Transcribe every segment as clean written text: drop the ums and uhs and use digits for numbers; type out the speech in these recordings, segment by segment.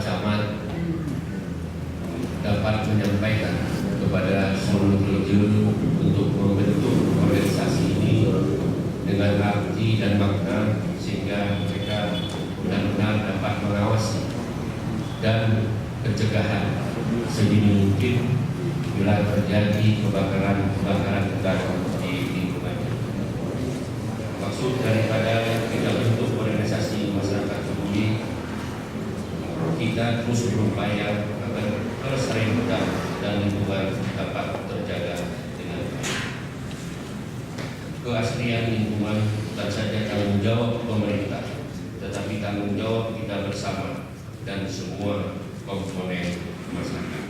camat dapat menyampaikan kepada seluruh region untuk membentuk organisasi ini dengan arti dan makna sehingga mereka benar-benar dapat mengawasi dan pencegahan sedini mungkin bila terjadi kebakaran hutan di lingkungannya. Maksud daripada kita bentuk organisasi masyarakat peduli, kita terus berupaya agar kelestarian hutan dan lingkungan dapat terjaga dengan baik. Keaslian lingkungan bukan saja tanggung jawab pemerintah, tetapi tanggung jawab kita bersama dan semua komponen masyarakat.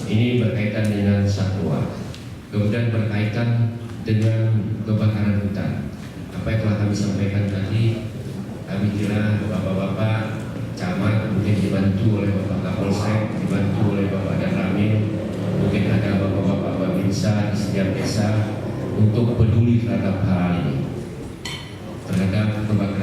Ini berkaitan dengan satwa, kemudian berkaitan dengan kebakaran hutan. Apa yang telah kami sampaikan tadi, kami kira bapak-bapak camat mungkin dibantu oleh bapak Kapolsek, dibantu oleh bapak Danramil, mungkin ada bapak-bapak Babinsa di setiap desa untuk peduli terhadap hal ini, terhadap kebakaran